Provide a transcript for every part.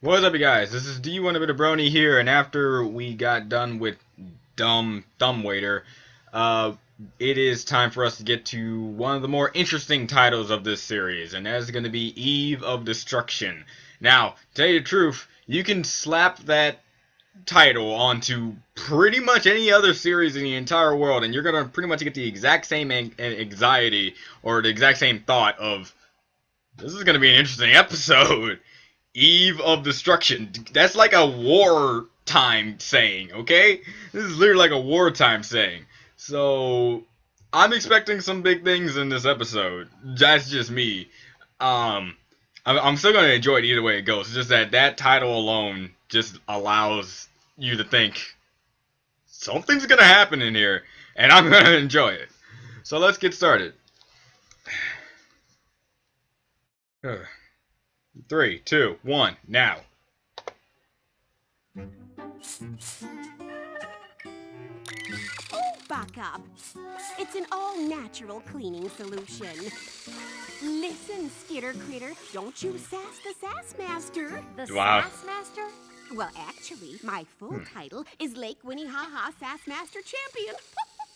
What's up, you guys? This is D1 a bit of Brony here, and after we got done with Dumb Thumbwaiter, it is time for us to get to one of the more interesting titles of this series, and that is going to be Eve of Destruction. Now, to tell you the truth, you can slap that title onto pretty much any other series in the entire world, and you're going to pretty much get the exact same anxiety, or the exact same thought of, this is going to be an interesting episode. Eve of Destruction. That's like a wartime saying, okay? This is literally like a wartime saying. So, I'm expecting some big things in this episode. That's just me. I'm still going to enjoy it either way it goes. It's just that title alone just allows you to think something's going to happen in here, and I'm going to enjoy it. So let's get started. 3, 2, 1, now. Oh, back up. It's an all-natural cleaning solution. Listen, Skitter Critter, don't you sass the Sass Master. The Wow. Sass Master? Well, actually, my full title is Lake Winnie-Ha-Ha Sass Master Champion.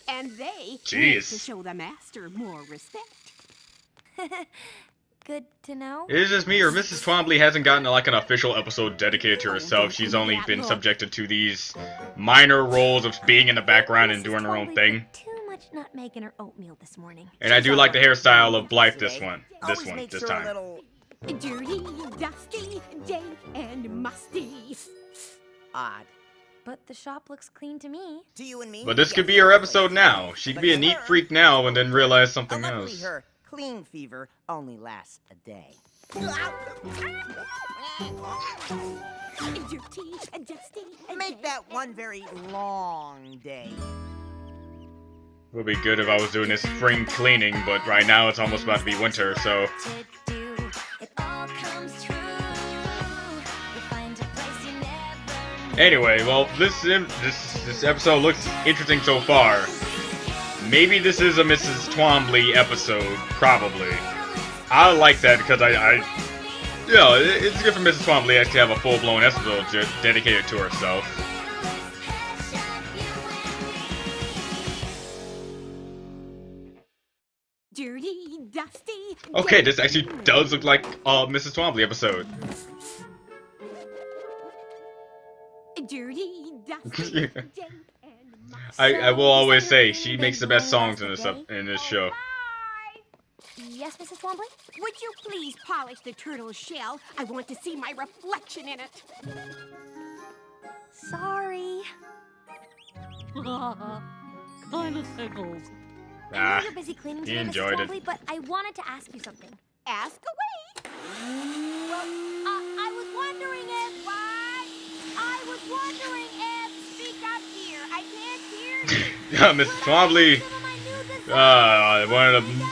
And they need to show the Master more respect. Good to know. Is it just me, or Mrs. Twombly hasn't gotten like an official episode dedicated to herself? She's only been subjected to these minor roles of being in the background and doing her own thing. Too much nutmeg in her oatmeal this morning. And I do like the hairstyle of Blythe this time. Dirty, dusty, dank, and musty. Odd. But the shop looks clean to me. To you and me? But this could be her episode now. She could be a neat freak now and then realize something Luckily, else. her clean fever only lasts a day. Dirty, dusty, Make that one very long day. It would be good if I was doing this spring cleaning, but right now it's almost about to be winter, so... Anyway, well, this episode looks interesting so far. Maybe this is a Mrs. Twombly episode, probably. I like that because it's good for Mrs. Twombly actually have a full-blown episode dedicated to herself. dirty, dusty. Okay, this actually does look like a Mrs. Twombly episode. Dirty, dusty, dank, and musty. I will always say she makes the best songs in this show. Yes, Mrs. Twombly? Would you please polish the turtle's shell? I want to see my reflection in it. Sorry. Kinda tickles. I know you're busy cleaning he today, enjoyed Mrs. it. Twombly, but I wanted to ask you something. Ask away. Well, I was wondering if... Speak up here. I can't hear you. Mrs. Twombly,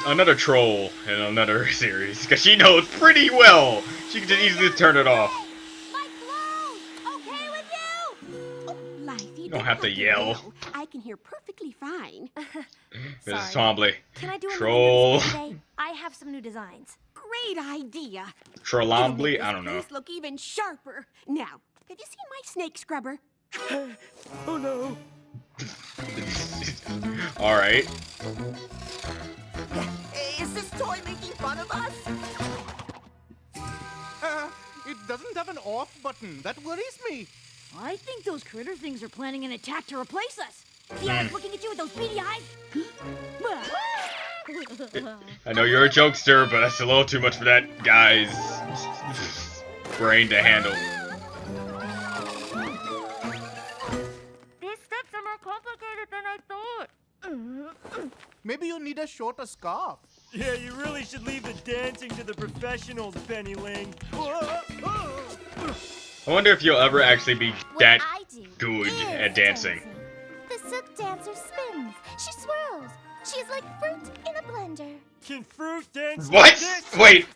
another troll in another series, because she knows pretty well. She can just easily turn it off. My clothes! Okay with you? Oh, Life, you don't have to yell. I can hear perfectly fine. Mrs. Twombly, Can I do troll. a today? I have some new designs. Great idea. Trollombly? I don't know. This look even sharper. Now, have you seen my snake scrubber? Oh no. Alright. Is this toy making fun of us? It doesn't have an off button. That worries me. I think those critter things are planning an attack to replace us. See how it's looking at you with those beady eyes? I know you're a jokester, but that's a little too much for that guy's brain to handle. These steps are more complicated than I thought. Maybe you need a shorter scarf. Yeah, you really should leave the dancing to the professionals, Penny Ling. I wonder if you'll ever actually be that I do good is at dancing. The silk dancer spins. She swirls. She is like fruit in a blender. Can fruit dance What? like this? Wait!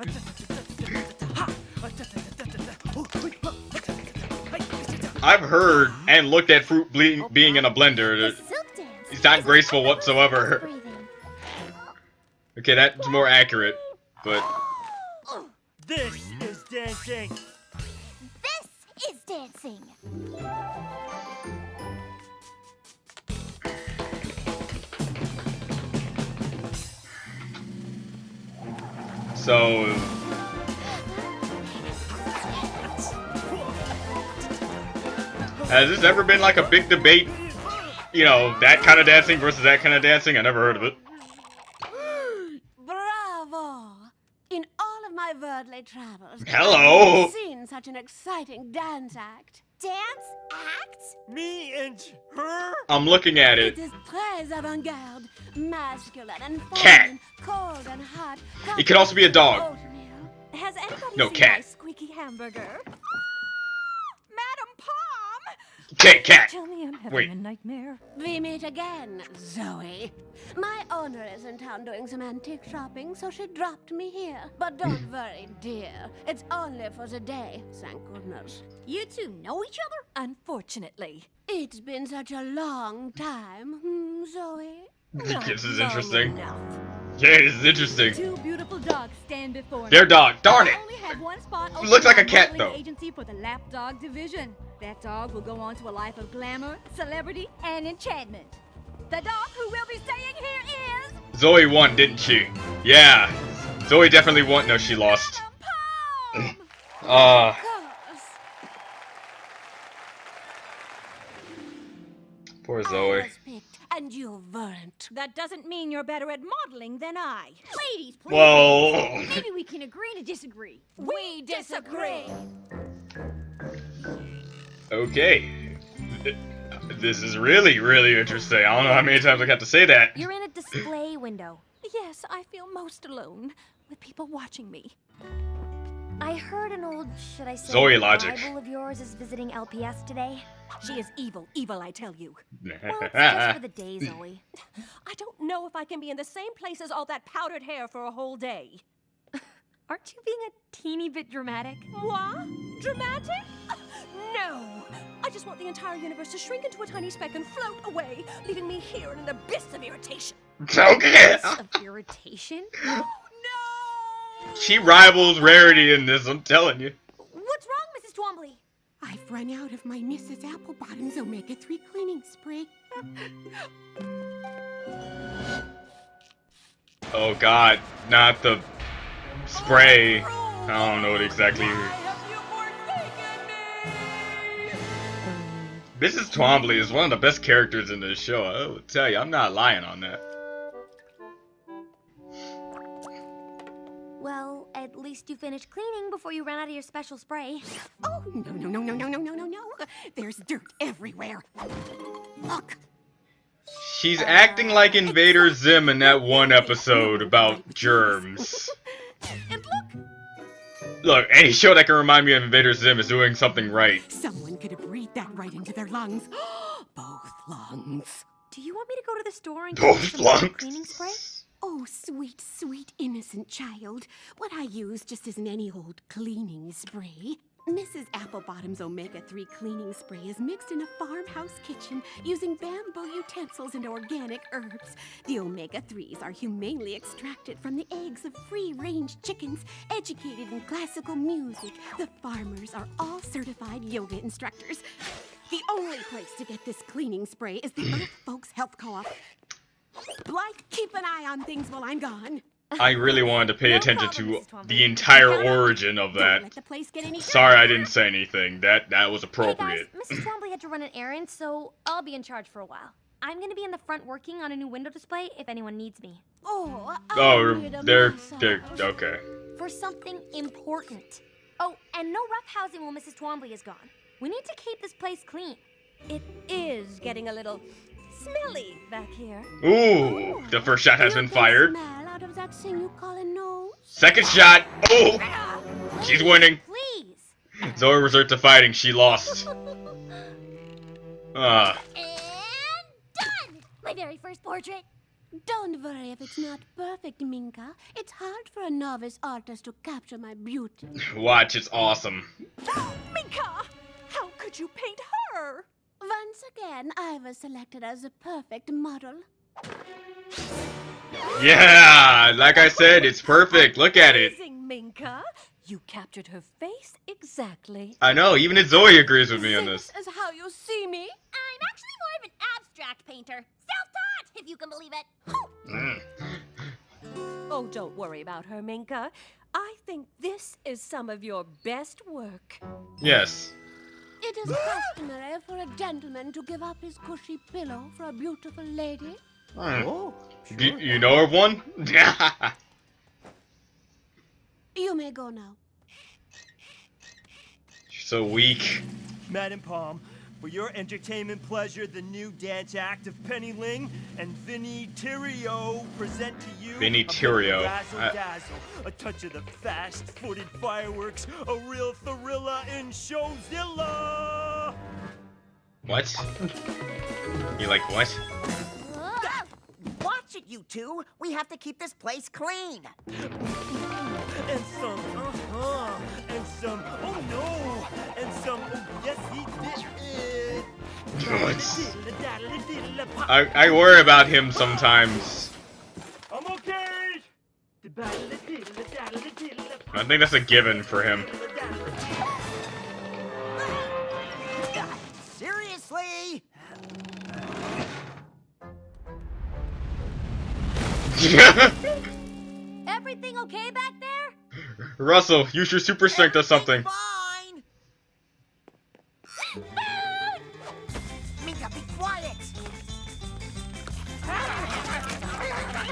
I've heard and looked at fruit being in a blender. The silk dance. It's not is graceful like whatsoever. breathing. Okay, that's more accurate, but... This is dancing. This dancing. So, has this ever been like a big debate? You know, that kind of dancing versus that kind of dancing? I never heard of it. Bravo! In all of my worldly travels, Hello! I've never seen such an exciting dance act. Dance act? Me and her? I'm looking at It it. is très avant-garde, masculine and Cat. feminine, cold and hot. It could also be a dog. Oatmeal. Has anybody No, seen cat. my squeaky hamburger? Madam Palm! Cat. Tell me I'm having Wait. a nightmare. We meet again, Zoe. My owner is in town doing some antique shopping, so she dropped me here. But don't worry, dear. It's only for the day, thank goodness. You two know each other? Unfortunately. It's been such a long time, Zoe. This is interesting. Enough. Yeah, this is interesting. Two beautiful dogs stand before me. Their dog. Darn it. I only have one spot open Looks like in a our cat, modeling though. Agency for the lapdog division. That dog will go on to a life of glamour, celebrity, and enchantment. The dog who will be staying here is Zoe won, didn't she? Yeah. Zoe definitely won. No, she lost. Madam Palm. Of course. Poor I Zoe. was picked, and you weren't. That doesn't mean you're better at modeling than I. Ladies, please. Whoa. Maybe we can agree to disagree. We disagree. Okay. This is really, really interesting. I don't know how many times I got to say that. You're in a display window. Yes, I feel most alone with people watching me. I heard an old, should I say, Zoe logic. rival of yours is visiting LPS today. She is evil, I tell you. Well, it's just for the day, Zoe. I don't know if I can be in the same place as all that powdered hair for a whole day. Aren't you being a teeny bit dramatic? What? Dramatic? No! I just want the entire universe to shrink into a tiny speck and float away, leaving me here in an abyss of irritation. Okay. Of irritation? Oh, no! She rivals Rarity in this, I'm telling you. What's wrong, Mrs. Twombly? I've run out of my Mrs. Applebottom's omega-3 cleaning spray. Oh god, not the spray. I don't know what exactly. Mrs. Twombly is one of the best characters in this show. I will tell you, I'm not lying on that. Well, at least you finished cleaning before you ran out of your special spray. Oh, no. There's dirt everywhere. Look. She's acting like Invader Zim in that one episode about germs. And look, Look, any show that can remind me of Invader Zim is doing something right. someone could have breathed that right into their lungs. Both lungs. Do you want me to go to the store and Both get some more lungs. cleaning spray? Oh, sweet, sweet, innocent child. What I use just isn't any old cleaning spray. Mrs. Applebottom's omega-3 cleaning spray is mixed in a farmhouse kitchen using bamboo utensils and organic herbs. The omega-3s are humanely extracted from the eggs of free-range chickens educated in classical music. The farmers are all certified yoga instructors. The only place to get this cleaning spray is the Earth Folks Health Co-op. Blythe, keep an eye on things while I'm gone. I really wanted to pay No attention problem, to Mrs. Twombly. the entire origin of Don't that. let the place get any Sorry I dirtier. didn't say anything. That was Hey appropriate. guys, Mrs. Twombly had to run an errand, so I'll be in charge for a while. I'm gonna be in the front working on a new window display if anyone needs me. Oh, Oh, I need a they're massage. okay. For something important. Oh, and no roughhousing while Mrs. Twombly is gone. We need to keep this place clean. It is getting a little smelly back here. Ooh, the first shot has You been can fired. Smell out of that thing you call a nose. Second shot. Oh, she's winning. Please. Zoe resorted to fighting. She lost. And Ah, done! My very first portrait. Don't worry if it's not perfect, Minka. It's hard for a novice artist to capture my beauty. watch, it's awesome. Minka! How could you paint her? Once again, I was selected as a perfect model. Yeah, like I said, it's perfect. Look at it. Amazing, Minka. You captured her face exactly. I know, even Zoe agrees with me on this. This is how you see me. I'm actually more of an abstract painter. Self-taught, if you can believe it. Oh, don't worry about her, Minka. I think this is some of your best work. Yes. It is customary for a gentleman to give up his cushy pillow for a beautiful lady. Oh, You know of one? You may go now. You're so weak. Madam Palm, for your entertainment pleasure, the new dance act of Penny Ling and Vinny Tirio present to you Vinny a bit of Tirio. razzle-dazzle, a touch of the fast-footed fireworks, a real thriller in Showzilla! What? You like what? Watch it, you two. We have to keep this place clean. And some, and some, oh no, and some, oh yes he did. I worry about him sometimes. I'm okay. I think that's a given for him. Seriously? Everything okay back there? Russell, use your super strength or something. Fine. Minka, be quiet.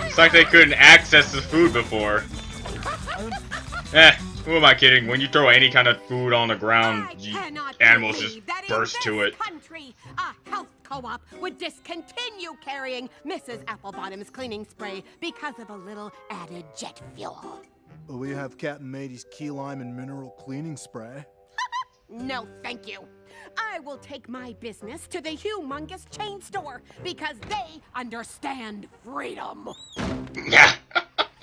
It's like they couldn't access the food before. Who am I kidding? When you throw any kind of food on the ground, animals just burst to it. Country, a health co-op would discontinue carrying Mrs. Applebottom's cleaning spray because of a little added jet fuel. We have Captain Matey's key lime and mineral cleaning spray. No, thank you. I will take my business to the humongous chain store because they understand freedom.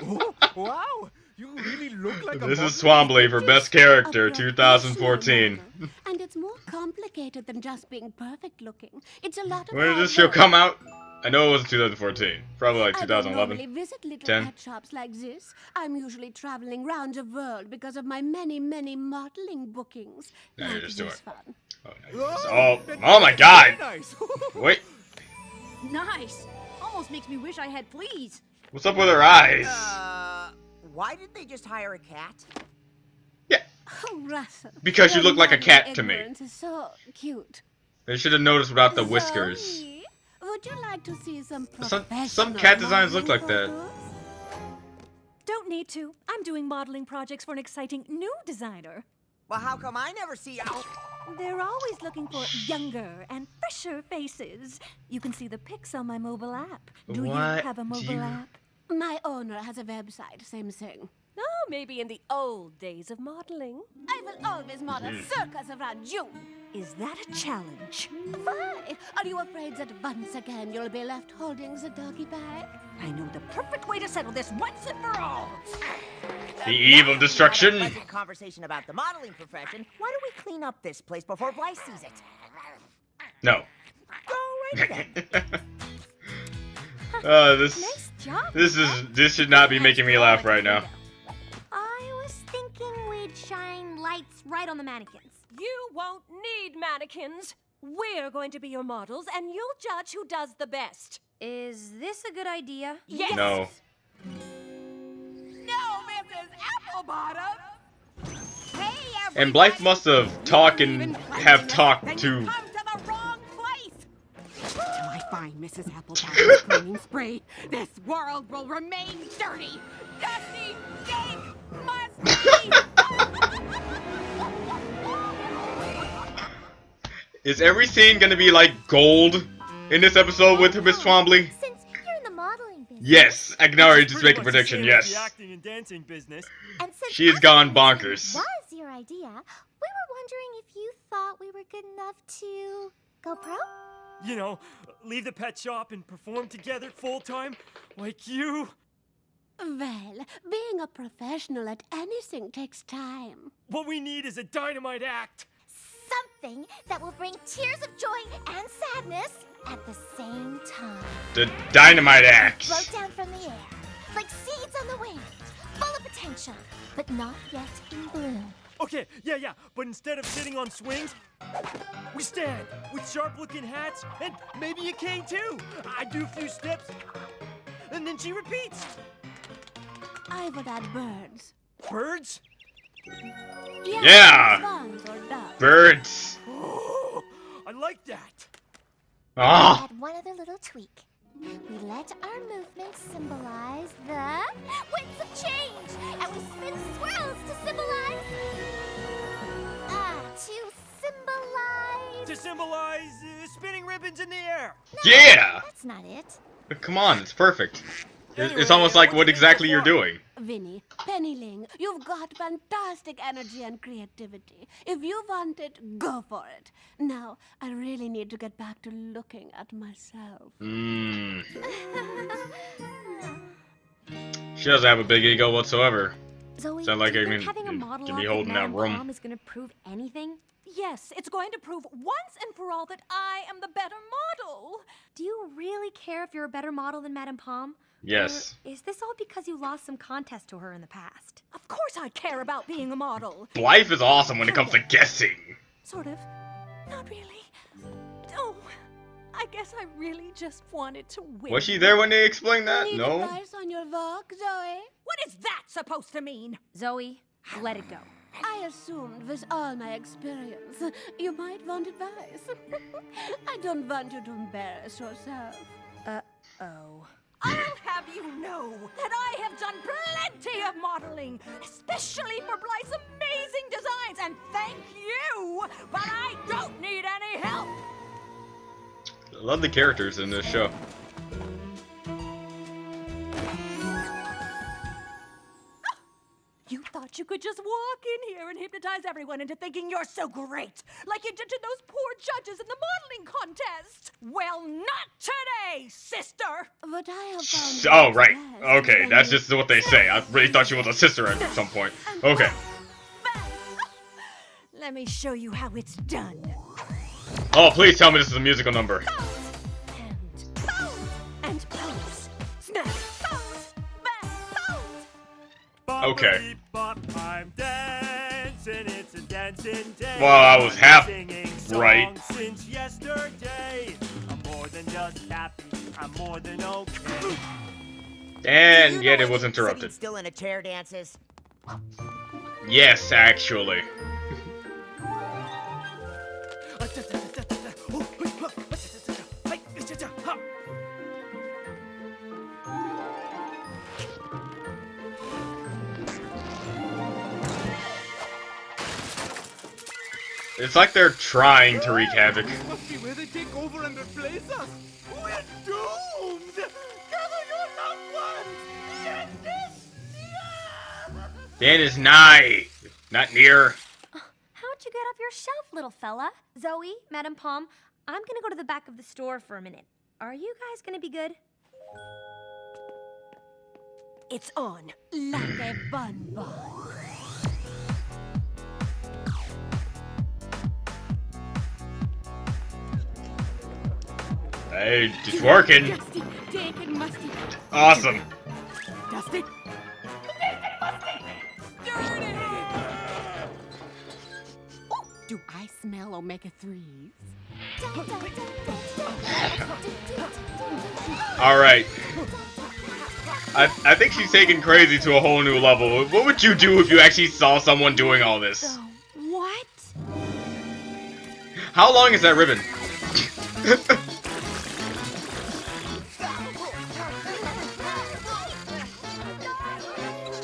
Oh, wow! You really look like a This is monkey. Twombly for Best Character 2014. And it's more complicated than just being perfect looking. It's a lot of When did hard this show work. come out? I know it wasn't 2014. Probably like I don't normally 2011. visit little 10. pet shops like this. I'm usually traveling round the world because of my many, many modeling bookings. Yeah, you Like just do this it. fun. Oh, nice. Oh my god! Nice. Wait, Nice. Almost makes me wish I had fleas. what's up with her eyes? Why did they just hire a cat? Yeah, Oh, Russell. because you your look like a modeling cat to me. ignorance is so cute. They should have noticed without the whiskers. Zoe, would you like to see some Some professional cat designs look modeling like that. photos? Don't need to. I'm doing modeling projects for an exciting new designer. Well, how come I never see you? They're always looking for younger and fresher faces. You can see the pics on my mobile app. Do you What have a do mobile you- app? My owner has a website, same thing. Oh, maybe in the old days of modeling. I will always model circus around you. Is that a challenge? Why? Are you afraid that once again you'll be left holding the doggy bag? I know the perfect way to settle this once and for all. The eve of destruction. Have a pleasant conversation about the modeling profession. Why don't we clean up this place before Blythe sees it? No. Go right then. This Job. this should not be making me laugh right now. I was thinking we'd shine lights right on the mannequins. You won't need mannequins. We're going to be your models, and you'll judge who does the best. Is this a good idea? Yes. No. No, Mrs. Applebottom! Hey, And Blythe must have talked to Then to. you come to the wrong place. Till I find Mrs. Applebottom's cleaning spray, this world will remain dirty, dusty, dank, musty. Is every scene gonna be like gold in this episode with Miss Twombly? Since you're in the modeling business. Yes, I can already just Pretty make a much the prediction. same as Yes. The acting and dancing business. And since She has us gone dancing bonkers. Was your idea? We were wondering if you thought we were good enough to go pro? You know, leave the pet shop and perform together full time, like you. Well, being a professional at anything takes time. What we need is a dynamite act. Something that will bring tears of joy and sadness at the same time. The Dynamite Float Axe. down from the air. like seeds on the wind, full of potential, but not yet in bloom. Okay, yeah, but instead of sitting on swings, we stand with sharp-looking hats and maybe a cane too. I do a few steps, and then she repeats. I would add birds. Birds? Yeah! Swans or doves. Birds! Oh, I like that. Ah! Add one other little tweak. We let our movements symbolize the winds of change, and we spin swirls to symbolize. To symbolize spinning ribbons in the air. Yeah! That's not it. Come on, it's perfect. It's Anyway, almost like what's what the exactly you're fun? doing. Vinny, Pennyling, you've got fantastic energy and creativity. If you want it, go for it. Now, I really need to get back to looking at myself. She doesn't have a big ego whatsoever. Zoe, Sound like do you I think mean, having a model to be out holding with that Madame room. Bomb is going to prove anything? Yes, it's going to prove once and for all that I am the better model. Do you really care if you're a better model than Madame Palm? Yes. Or is this all because you lost some contest to her in the past? Of course I care about being a model. Blythe is awesome when it comes to guessing. Sort of. Not really. Oh, I guess I really just wanted to win. Was she there when they explained that? Need No? advice on your work, Zoe? What is that supposed to mean? Zoe, let it go. I assumed with all my experience, you might want advice. I don't want you to embarrass yourself. Oh. I'll have you know that I have done plenty of modeling, especially for Blythe's amazing designs, and thank you, but I don't need any help. I love the characters in this show. You thought you could just walk in here and hypnotize everyone into thinking you're so great, like you did to those poor judges in the modeling contest. Well, not today, sister. What I have found. Oh, right. best Okay, when that's you just what they say. I really thought she was a sister at some point. Okay. Let me show you how it's done. Oh, please tell me this is a musical number. And pose. Snap. Pose. Back. Pose. Okay. I'm dancing, it's a dancing day. Well, I was half Singing right. songs since yesterday. I'm more than just happy, I'm more than okay. And yet it Sitting was interrupted. still in a chair dances. Yes, actually. It's like they're trying to wreak havoc. This must be where they take over and replace us. We're doomed. Gather your loved ones. Yes, this. The end is nigh, not near. How'd you get off your shelf, little fella? Zoe, Madame Palm, I'm gonna go to the back of the store for a minute. Are you guys gonna be good? It's on. Like a bonbon. Hey, it's working. Dusty, dank and musty. Awesome. Dusty. Oh, do I smell omega-3s? Alright. I think she's taken crazy to a whole new level. What would you do if you actually saw someone doing all this? What? How long is that ribbon?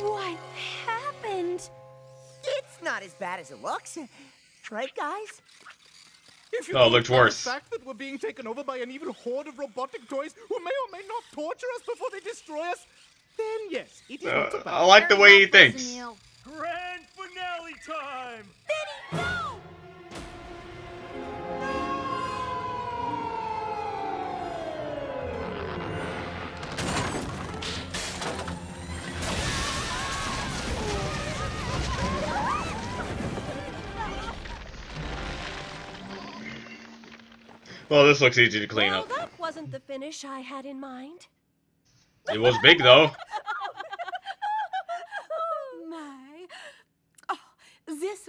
What happened? It's not as bad as it looks. Right, guys? If you Oh, it don't looked mind worse. The fact that we're being taken over by an evil horde of robotic toys who may or may not torture us before they destroy us, then yes, it is not so bad. I like the way he thinks. Grand finale time! Well, this looks easy to clean Well, up. that wasn't the finish I had in mind. It was big though.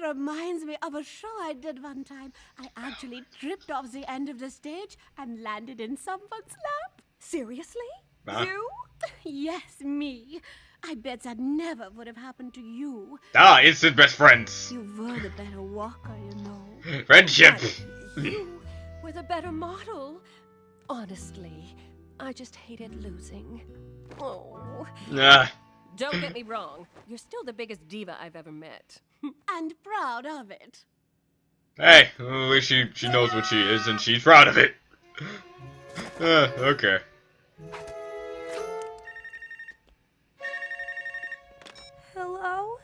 reminds me of a show I did one time. I actually tripped off the end of the stage and landed in someone's lap. Seriously? Huh? You? Yes, me. I bet that never would have happened to you. Ah, instant best friends. You were the better walker, you know. Friendship. You were the better model. Honestly, I just hated losing. Oh. Nah. Don't get me wrong. You're still the biggest diva I've ever met. And proud of it. Hey, at least she knows what she is and she's proud of it. Okay. Hello?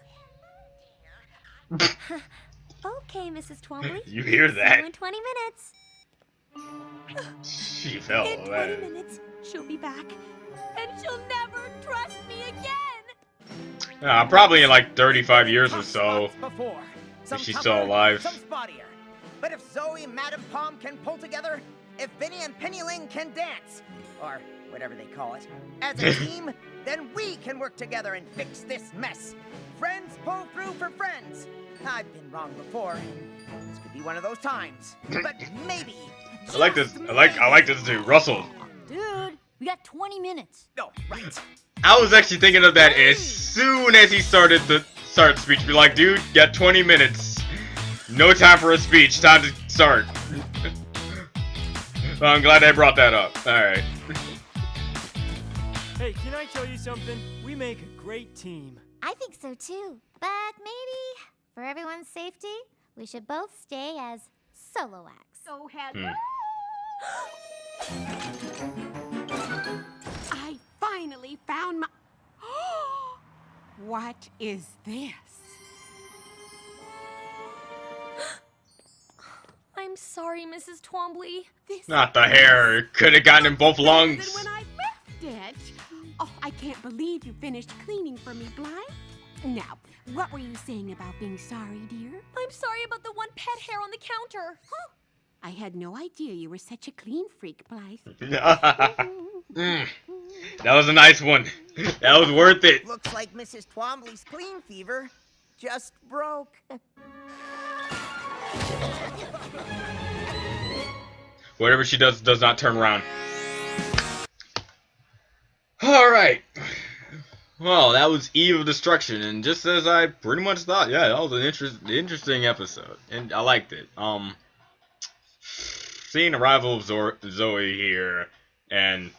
Okay, Mrs. Twombly. You hear See that? you in 20 minutes. She fell. In 20 minutes, she'll be back. And she'll never trust me again. Probably in like 35 years or so. Before. Some If she's tougher, still alive. Some spottier. But if Zoe, Madam Palm can pull together, if Vinny and Penny Ling can dance, or whatever they call it, as a team, then we can work together and fix this mess. Friends pull through for friends. I've been wrong before, and this could be one of those times. But maybe. I like this. I like this dude, Russell. Dude, we got 20 minutes. No, right. I was actually thinking of that as soon as he started the speech. Be like, dude, you got 20 minutes. No time for a speech. Time to start. Well, I'm glad they brought that up. All right. Hey, can I tell you something? We make a great team. I think so too. But maybe, for everyone's safety, we should both stay as solo acts. So hello. I finally found my... What is this? I'm sorry, Mrs. Twombly. This Not the hair. Could have gotten in both than lungs. when I left it. Oh, I can't believe you finished cleaning for me, Blythe. Now, what were you saying about being sorry, dear? I'm sorry about the one pet hair on the counter. I had no idea you were such a clean freak, Blythe. That was a nice one. That was worth it. Looks like Mrs. Twombly's clean fever just broke. Whatever she does not turn around. Alright. Well, that was Eve of Destruction, and just as I pretty much thought, yeah, that was an interesting episode, and I liked it. Seeing the rival of Zoe here, and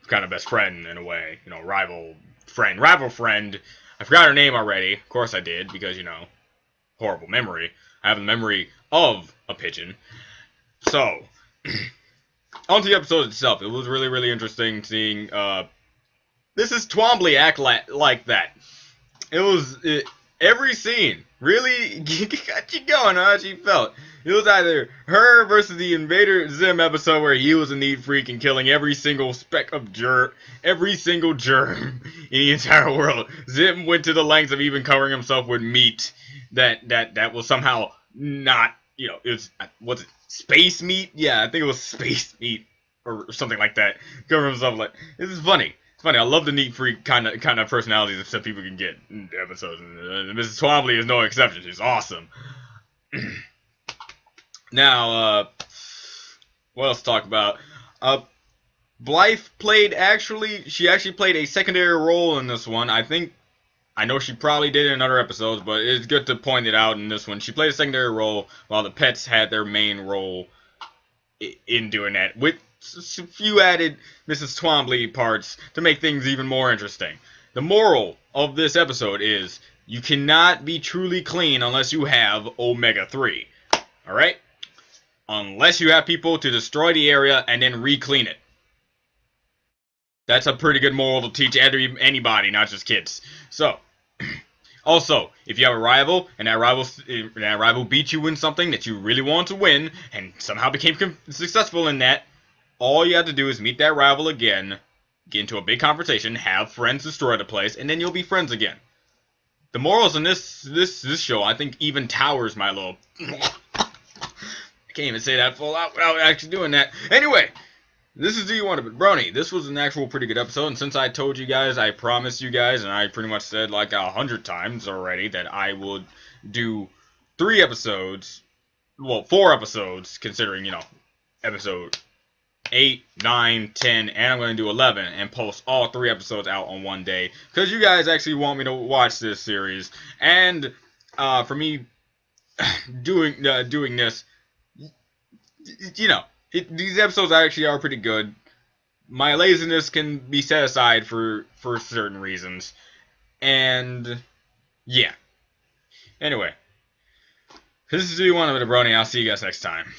kind of best friend in a way, you know, rival friend. I forgot her name already. Of course I did, because, you know, horrible memory. I have the memory of a pigeon. So, on to the episode itself. It was really, really interesting seeing, this is Twombly act like that. It was, every scene really got you going on how she felt. It was either her versus the Invader Zim episode where he was a neat freak and killing every single speck of every single germ in the entire world. Zim went to the lengths of even covering himself with meat that was somehow not, you know, was it space meat? Yeah, I think it was space meat or something like that. Covering himself like, this is funny. It's funny. I love the neat freak kind of personalities that some people can get in episodes. And Mrs. Twombly is no exception. She's awesome. Now, what else to talk about? Blythe she actually played a secondary role in this one. I know she probably did it in other episodes, but it's good to point it out in this one. She played a secondary role while the pets had their main role in doing that, with a few added Mrs. Twombly parts to make things even more interesting. The moral of this episode is you cannot be truly clean unless you have Omega-3. Alright? Unless you have people to destroy the area and then re-clean it. That's a pretty good moral to teach anybody, not just kids. So, also, if you have a rival, and that rival beat you in something that you really want to win, and somehow became successful in that, all you have to do is meet that rival again, get into a big confrontation, have friends destroy the place, and then you'll be friends again. The morals in this show, I think, even towers my little... I can't even say that full out without actually doing that. Anyway, this is Do You Want a Brony. This was an actual pretty good episode, and since I told you guys, I promised you guys, and I pretty much said like 100 times already that I would do 3 episodes, well, 4 episodes, considering, episode 8, 9, 10, and I'm going to do 11, and post all 3 episodes out on one day, because you guys actually want me to watch this series, and for me doing this, these episodes actually are pretty good. My laziness can be set aside for certain reasons, and yeah. Anyway, this is E10 with a Brony. I'll see you guys next time.